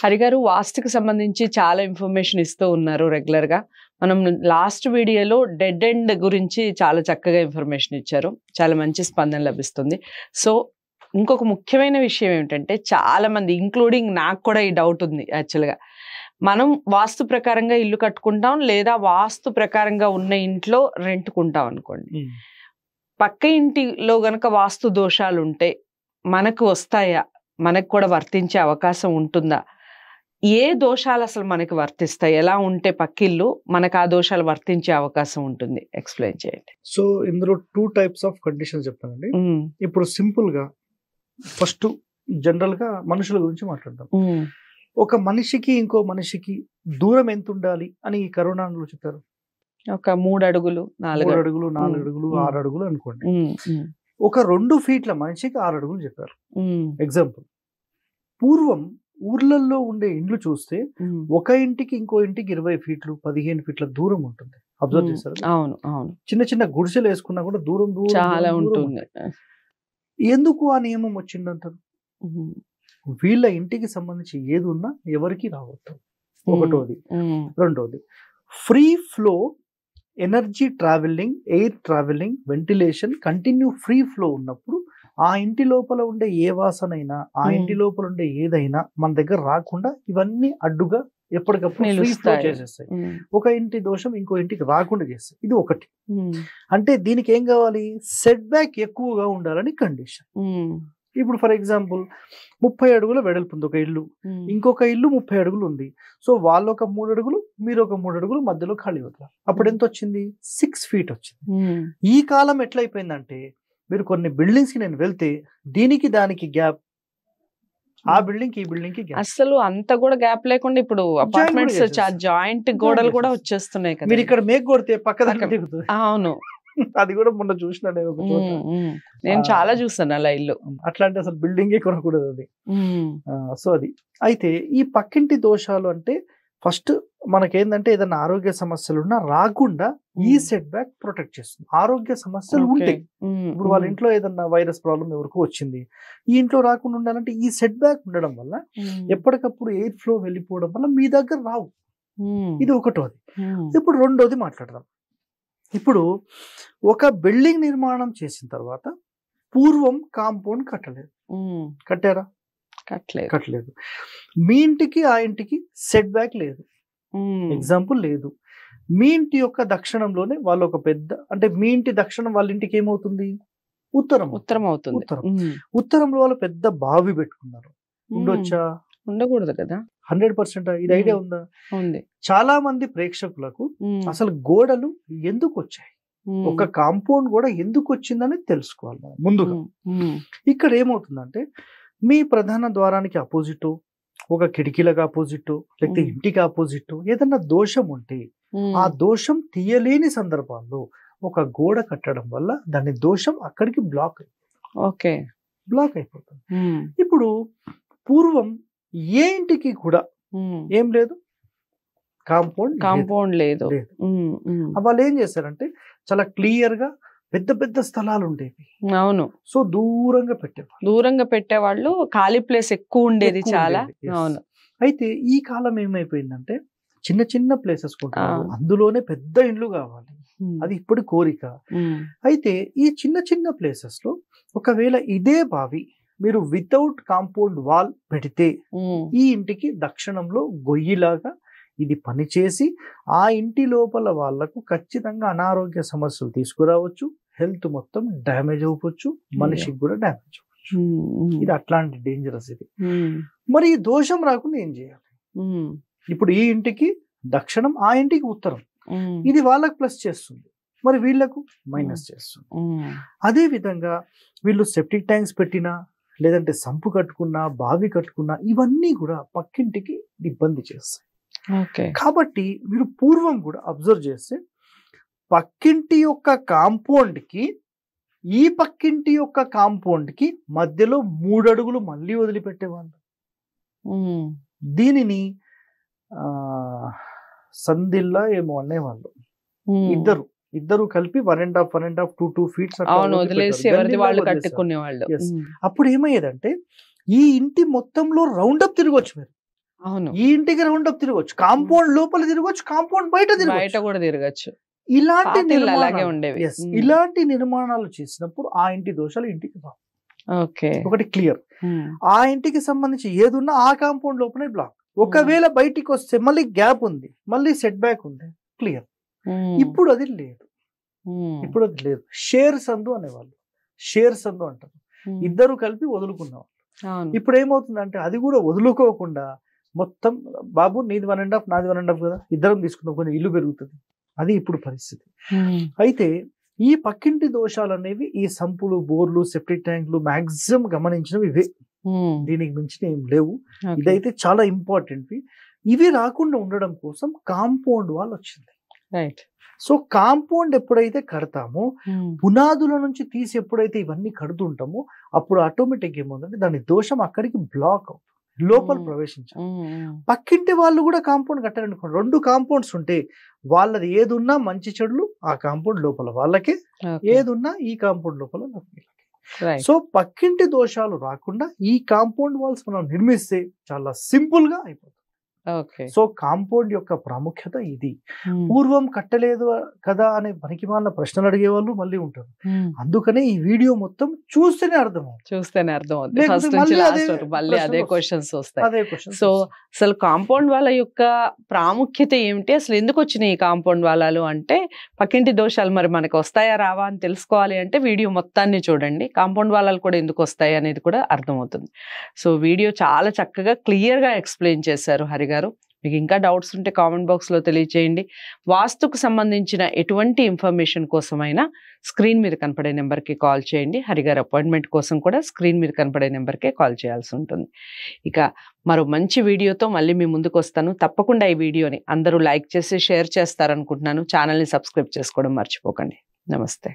హరిగారు వాస్తుకి సంబంధించి చాలా ఇన్ఫర్మేషన్ ఇస్తూ ఉన్నారు రెగ్యులర్ గా. మనం లాస్ట్ వీడియోలో డెడ్ ఎండ్ గురించి చాలా చక్కగా ఇన్ఫర్మేషన్ ఇచ్చారు. చాలా మంచి స్పందన లభిస్తుంది. సో ఇంకొక ముఖ్యమైన విషయం ఏమిటంటే, చాలా మంది ఇంక్లూడింగ్ నాకు కూడా ఈ డౌట్ ఉంది యాక్చువల్గా. మనం వాస్తు ప్రకారంగా ఇల్లు కట్టుకుంటాం, లేదా వాస్తు ప్రకారంగా ఉన్న ఇంట్లో రెంట్కుంటాం అనుకోండి. పక్క ఇంటిలో గనక వాస్తు దోషాలు ఉంటే మనకు వస్తాయా, మనకు కూడా వర్తించే అవకాశం ఉంటుందా? ఏ దోషాలు అసలు మనకి వర్తిస్తాయి, ఎలా ఉంటే పక్కిల్లు మనకు ఆ దోషాలు వర్తించే అవకాశం ఉంటుంది? ఎక్స్ప్లెయిన్ చేయండి. సో ఇందులో 2 types ఆఫ్ కండిషన్స్ చెప్తానండి. ఇప్పుడు సింపుల్ గా ఫస్ట్ జనరల్ గా మనుషుల గురించి మాట్లాడదాం. ఒక మనిషికి ఇంకో మనిషికి దూరం ఎంత ఉండాలి అని ఈ కరోనాలో చెప్పారు. ఒక 3 అడుగులు 4 అడుగులు 4 అడుగులు 6 అడుగులు అనుకోండి. ఒక 2 ఫీట్ల మనిషికి 6 అడుగులు చెప్పారు. ఎగ్జాంపుల్, పూర్వం ఊర్లలో ఉండే ఇండ్లు చూస్తే ఒక ఇంటికి ఇంకో ఇంటికి 20 ఫీట్లు 15 ఫీట్ల దూరం ఉంటుంది. అబ్జర్వ్ చేశారు? అవును అవును. చిన్న చిన్న గుడిసెలు వేసుకున్నా కూడా దూరం దూరం చాలా ఉంటుంది. ఎందుకు ఆ నియమం వచ్చిందంటారు? వీళ్ళ ఇంటికి సంబంధించి ఏది ఉన్నా ఎవరికి రావద్దు, ఒకటోది. రెండోది, free flow energy travelling, air travelling, ventilation continue free flow ఉన్నప్పుడు ఆ ఇంటి లోపల ఉండే ఏ వాసనైనా, ఆ ఇంటి లోపల ఉండే ఏదైనా మన దగ్గర రాకుండా ఇవన్నీ అడ్డుగా ఎప్పటికప్పుడు ఫ్రీ ఫ్లో చేసేస్తాయి. ఒక ఇంటి దోషం ఇంకో ఇంటికి రాకుండా చేస్తాయి. ఇది ఒకటి. అంటే దీనికి ఏం కావాలి? సెట్ బ్యాక్ ఎక్కువగా ఉండాలని కండిషన్. ఇప్పుడు ఫర్ ఎగ్జాంపుల్ 30 అడుగుల వెడల్పు ఉంది ఒక ఇల్లు, ఇంకొక ఇల్లు 30 అడుగులు ఉంది. సో వాళ్ళు ఒక 3 అడుగులు, మీరు ఒక 3 అడుగులు మధ్యలో ఖాళీ అవుతారు. అప్పుడు ఎంత వచ్చింది? 6 ఫీట్ వచ్చింది. ఈ కాలం ఎట్లయిపోయిందంటే, మీరు కొన్ని బిల్డింగ్స్ కి నేను వెళ్తే దీనికి దానికి గ్యాప్, ఆ బిల్డింగ్ కి ఈ బిల్డింగ్ కి గ్యాప్, అసలు అంత కూడా గ్యాప్ లేకుండా ఇప్పుడు అపార్ట్మెంట్స్ జాయింట్ గోడలు కూడా వచ్చేస్తున్నాయి కదా. మీరు ఇక్కడ మేక్ కొడితే పక్కన దిగుతుంది. అవును, అది కూడా మొన్న చూసిన నేను చాలా చూసాను అలా ఇల్లు. అట్లాంటి అసలు బిల్డింగే కొనకూడదు అది. సో అది అయితే ఈ పక్కింటి దోషాలు అంటే ఫస్ట్ మనకేందంటే ఏదైనా ఆరోగ్య సమస్యలు ఉన్నా రాకుండా ఈ సెట్ బ్యాక్ ప్రొటెక్ట్ చేస్తుంది. ఆరోగ్య సమస్యలు ఉంటాయి, ఇప్పుడు వాళ్ళ ఇంట్లో ఏదన్నా వైరస్ ప్రాబ్లం ఎవరికో వచ్చింది, ఈ ఇంట్లో రాకుండా ఉండాలంటే ఈ సెట్ బ్యాక్ ఉండడం వల్ల ఎప్పటికప్పుడు ఎయిర్ ఫ్లో వెళ్ళిపోవడం వల్ల మీ దగ్గర రావు. ఇది ఒకటోది. ఇప్పుడు రెండోది మాట్లాడదాం. ఇప్పుడు ఒక బిల్డింగ్ నిర్మాణం చేసిన తర్వాత పూర్వం కాంపౌండ్ కట్టలేదు, కట్టారా? కట్టలేదు. మీ ఇంటికి ఆ ఇంటికి సెట్ బ్యాక్ లేదు, ఎగ్జాంపుల్ లేదు. మీ ఇంటి యొక్క దక్షిణంలోనే వాళ్ళు ఒక పెద్ద, అంటే మీ ఇంటి దక్షిణం వాళ్ళ ఇంటికి ఏమవుతుంది? ఉత్తరం అవుతుంది. ఉత్తరంలో వాళ్ళు పెద్ద బావి పెట్టుకున్నారు. ఉండొచ్చా? ఉండకూడదు కదా. 100%. ఇది ఐడియా ఉందా? ఉంది. చాలా మంది ప్రేక్షకులకు అసలు గోడలు ఎందుకు వచ్చాయి, ఒక కాంపౌండ్ కూడా ఎందుకు వచ్చిందని తెలుసుకోవాలి మనం ముందుగా. ఇక్కడ ఏమవుతుందంటే, మీ ప్రధాన ద్వారానికి అపోజిట్, ఒక కిటికీలకు అపోజిట్, లేకపోతే ఇంటికి అపోజిట్ ఏదన్నా దోషం ఉంటే ఆ దోషం తీయలేని సందర్భాల్లో ఒక గోడ కట్టడం వల్ల దాని దోషం అక్కడికి బ్లాక్ అయిపోతుంది. ఇప్పుడు పూర్వం ఏ ఇంటికి కూడా ఏం లేదు, కాంపౌండ్ లేదు. వాళ్ళు ఏం చేశారంటే చాలా క్లియర్ గా పెద్ద పెద్ద స్థలాలు ఉండేవి. అవును. సో దూరంగా పెట్టేవాళ్ళు, ఖాళీ ప్లేస్ ఎక్కువ ఉండేది చాలా. అవును. అయితే ఈ కాలం ఏమైపోయిందంటే చిన్న చిన్న ప్లేసెస్ కొంటున్నారు, అందులోనే పెద్ద ఇండ్లు కావాలి, అది ఇప్పుడు కోరిక. అయితే ఈ చిన్న చిన్న ప్లేసెస్ లో ఒకవేళ ఇదే బావి మీరు వితౌట్ కాంపౌండ్ వాల్ పెడితే ఈ ఇంటికి దక్షిణంలో గొయ్యిలాగా ఇది పనిచేసి ఆ ఇంటి లోపల వాళ్లకు ఖచ్చితంగా అనారోగ్య సమస్యలు తీసుకురావచ్చు, హెల్త్ మొత్తం డ్యామేజ్ అవ్వచ్చు, మనిషికి కూడా డ్యామేజ్ అవ్వచ్చు. ఇది అట్లాంటి డేంజరస్ ఇది. మరి ఈ దోషం రాకుండా ఏం చేయాలి? ఇప్పుడు ఈ ఇంటికి దక్షిణం, ఆ ఇంటికి ఉత్తరం, ఇది వాళ్ళకు ప్లస్ చేస్తుంది, మరి వీళ్లకు మైనస్ చేస్తుంది. అదే విధంగా వీళ్ళు సెప్టిక్ ట్యాంక్స్ పెట్టినా, లేదంటే సంపు కట్టుకున్నా, బావి కట్టుకున్నా, ఇవన్నీ కూడా పక్కింటికి ఇబ్బంది చేస్తాయి. కాబట్టి మీరు పూర్వం కూడా అబ్జర్వ్ చేస్తే పక్కింటి యొక్క కాంపౌండ్ కి ఈ పక్కింటి యొక్క కాంపౌండ్ కి మధ్యలో 3 అడుగులు మళ్ళీ వదిలిపెట్టేవాళ్ళు. దీనిని సందిల్లా ఏమో అనేవాళ్ళు. ఇద్దరు కలిపి 1.5 2 ఫీట్స్ అప్పుడు ఏమయ్యేదంటే ఈ ఇంటి మొత్తంలో రౌండ్ అప్ తిరగొచ్చు మీరు. అవును, ఈ ఇంటికి రౌండ్ అప్ తిరగచ్చు, కాంపౌండ్ లోపల తిరగచ్చు, కాంపౌండ్ బయట బయట కూడా తిరగచ్చు. ఇలాంటి అలాగే ఉండేవి. ఇలాంటి నిర్మాణాలు చేసినప్పుడు ఆ ఇంటి దోషాలు ఇంటికి రావు. ఓకే, ఒకటి క్లియర్. ఆ ఇంటికి సంబంధించి ఏదున్నా ఆ కాంపౌండ్ లోపలే బ్లాక్. ఒకవేళ బయటికి వస్తే మళ్ళీ గ్యాప్ ఉంది, మళ్ళీ సెట్ బ్యాక్ ఉంది, క్లియర్. ఇప్పుడు అది లేదు, ఇప్పుడు అది లేదు. షేర్ సందు అనేవాళ్ళు, షేర్ సందు అంటారు, ఇద్దరు కలిపి వదులుకున్నవాళ్ళు. ఇప్పుడు ఏమవుతుందంటే అది కూడా వదులుకోకుండా మొత్తం బాబు నీది 1.5 నాది 1.5 కదా, ఇద్దరం తీసుకుందాం, కొంచెం ఇల్లు పెరుగుతుంది. అది ఇప్పుడు పరిస్థితి. అయితే ఈ పక్కింటి దోషాలు అనేవి ఈ సంపులు, బోర్లు, సెప్టిక్ ట్యాంకులు మాక్సిమం గమనించినవి ఇవే, దీనికి మించిన ఏం లేవు. ఇదైతే చాలా ఇంపార్టెంట్. ఇవి రాకుండా ఉండడం కోసం కాంపౌండ్ వాల్ వచ్చింది. సో కాంపౌండ్ ఎప్పుడైతే కడతామో, పునాదుల నుంచి తీసి ఎప్పుడైతే ఇవన్నీ కడుతుంటామో, అప్పుడు ఆటోమేటిక్ ఏమవుతుందంటే దాని దోషం అక్కడికి బ్లాక్ అవుతుంది, లోపల ప్రవేశించాలి. పక్కింటి వాళ్ళు కూడా కాంపౌండ్ కట్టారనుకోండి, 2 కాంపౌండ్స్ ఉంటే వాళ్ళది ఏదున్నా మంచి చెడులు ఆ కాంపౌండ్ లోపల వాళ్ళకి, ఏదున్నా ఈ కాంపౌండ్ లోపల వాళ్ళకి. సో పక్కింటి దోషాలు రాకుండా ఈ కాంపౌండ్ వాల్స్ మనం నిర్మిస్తే చాలా సింపుల్ గా అయిపోతుంది. సో కాంపౌండ్ యొక్క ప్రాముఖ్యత ఇది. పూర్వం కట్టలేదు కదా అనే పనికిమాలిన ప్రశ్నలు అడిగేవాళ్ళు మళ్ళీ ఉంటారు. అందుకనే ఈ వీడియో మొత్తం చూస్తేనే అర్థం సో అసలు కాంపౌండ్ వాళ్ళ యొక్క ప్రాముఖ్యత ఏమిటి, అసలు ఎందుకు వచ్చినాయి ఈ కాంపౌండ్ వాళ్ళు అంటే, పక్కింటి దోషాలు మరి మనకు వస్తాయా రావా అని తెలుసుకోవాలి అంటే వీడియో మొత్తాన్ని చూడండి. కాంపౌండ్ వాళ్ళు కూడా ఎందుకు వస్తాయి అనేది కూడా అర్థమవుతుంది. సో వీడియో చాలా చక్కగా క్లియర్ గా ఎక్స్ప్లెయిన్ చేశారు హరి గారు. మీకు ఇంకా డౌట్స్ ఉంటే కామెంట్ బాక్స్లో తెలియజేయండి. వాస్తుకు సంబంధించిన ఎటువంటి ఇన్ఫర్మేషన్ కోసమైనా స్క్రీన్ మీద కనపడే నెంబర్కి కాల్ చేయండి. హరిగారు అపాయింట్మెంట్ కోసం కూడా స్క్రీన్ మీద కనపడే నెంబర్కే కాల్ చేయాల్సి ఉంటుంది. ఇక మరో మంచి వీడియోతో మళ్ళీ మీ ముందుకు వస్తాను. తప్పకుండా ఈ వీడియోని అందరూ లైక్ చేసి షేర్ చేస్తారనుకుంటున్నాను. ఛానల్ని సబ్స్క్రైబ్ చేసుకోవడం మర్చిపోకండి. నమస్తే.